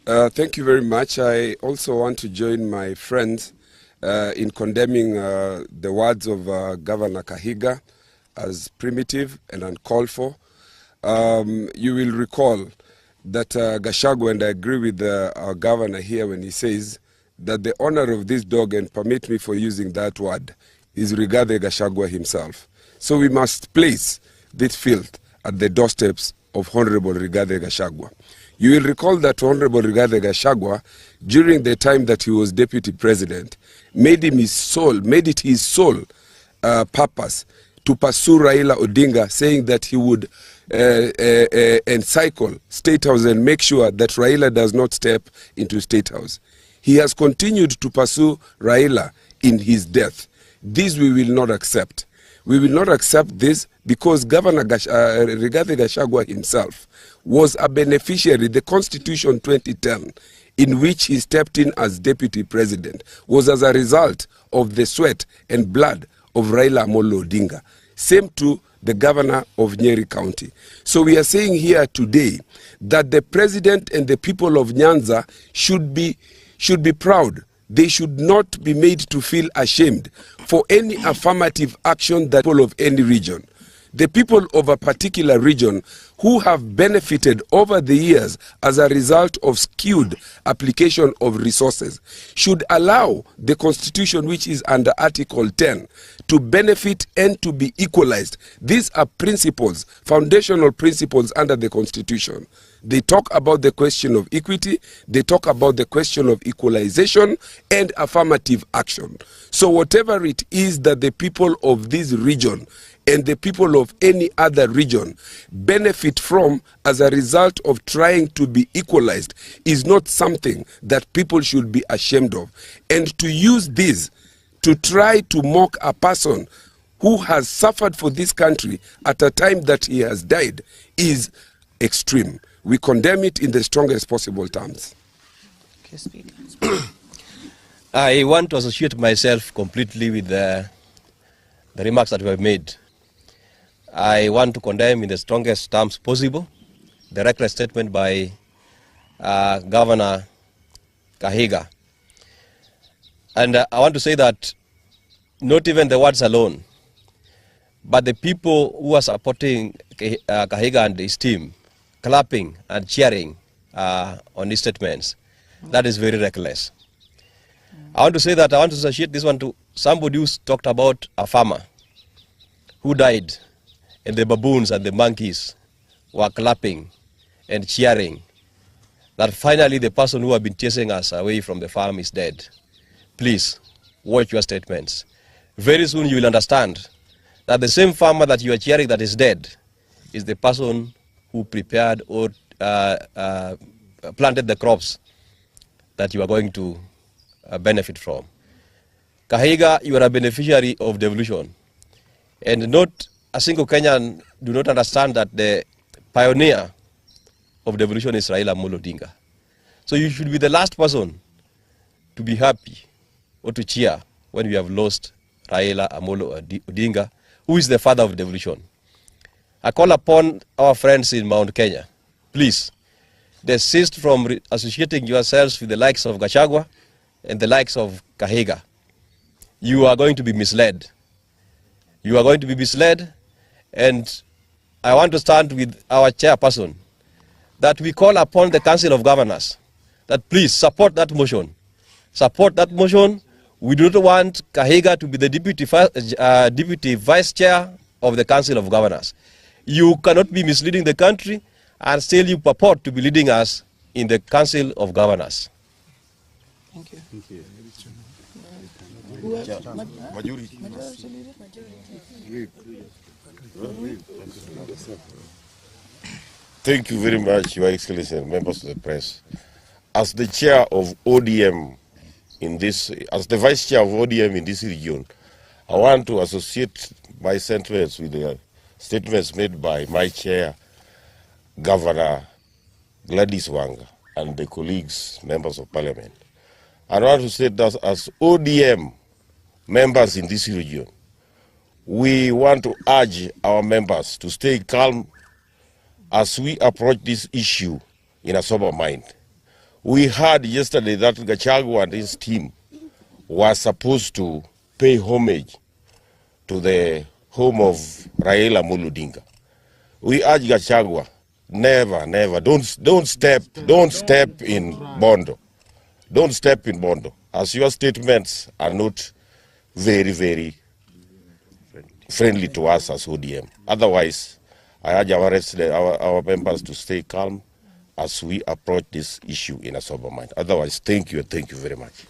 Thank you very much. I also want to join my friends in condemning the words of Governor Kahiga as primitive and uncalled for. You will recall that Gachagua, and I agree with our governor here when he says that the owner of this dog, and permit me for using that word, is Rigathi Gachagua himself. So we must place this filth at the doorsteps of Honorable Rigathi Gachagua. You will recall that Honorable Rigathi Gachagua, during the time that he was deputy president, made it his sole purpose to pursue Raila Odinga, saying that he would encircle State House and make sure that Raila does not step into State House. He has continued to pursue Raila in his death. This we will not accept. We will not accept this because Governor Rigathi Gachagua himself was a beneficiary. The Constitution 2010, in which he stepped in as deputy president, was as a result of the sweat and blood of Raila Amolo Odinga. Same to the governor of Nyeri County. So we are saying here today that the president and the people of Nyanza should be proud. They should not be made to feel ashamed for any affirmative action that people of any region. The people of a particular region who have benefited over the years as a result of skewed application of resources should allow the Constitution, which is under Article 10, to benefit and to be equalized. These are principles, foundational principles under the Constitution. They talk about the question of equity, they talk about the question of equalization and affirmative action. So whatever it is that the people of this region and the people of any other region benefit from as a result of trying to be equalized is not something that people should be ashamed of. And to use this to try to mock a person who has suffered for this country at a time that he has died is extreme. We condemn it in the strongest possible terms. I want to associate myself completely with the remarks that we have made. I want to condemn in the strongest terms possible the reckless statement by Governor Kahiga. And I want to say that not even the words alone, but the people who are supporting Kahiga and his team, clapping and cheering on his statements, that is very reckless. I want to say that I want to associate this one to somebody who talked about a farmer who died, and the baboons and the monkeys were clapping and cheering that finally the person who had been chasing us away from the farm is dead. Please, watch your statements. Very soon you will understand that the same farmer that you are cheering that is dead is the person who prepared or planted the crops that you are going to benefit from. Kahiga, you are a beneficiary of devolution, and not a single Kenyan do not understand that the pioneer of devolution is Raila Amolo Odinga. So you should be the last person to be happy or to cheer when we have lost Raila Amolo Odinga, who is the father of devolution. I call upon our friends in Mount Kenya, please, desist from associating yourselves with the likes of Gachagua and the likes of Kahiga. You are going to be misled. You are going to be misled, and I want to stand with our chairperson that we call upon the Council of Governors that please support that motion. Support that motion. We do not want Kahiga to be the deputy vice chair of the Council of Governors. You cannot be misleading the country and still you purport to be leading us in the Council of Governors. Thank you. Thank you. Thank you very much, Your Excellency and members of the press. As the chair of ODM as the vice chair of ODM in this region, I want to associate my sentiments with the statements made by my chair, Governor Gladys Wanga, and the colleagues, members of parliament. I want to say that as ODM members in this region, we want to urge our members to stay calm as we approach this issue in a sober mind. We heard yesterday that Gachagua and his team were supposed to pay homage to the home of Raila Muludinga. We urge Gachagua, never, don't step in Bondo. Don't step in Bondo, as your statements are not very friendly to us as ODM. Otherwise, I urge our members to stay calm as we approach this issue in a sober mind. Otherwise, thank you very much.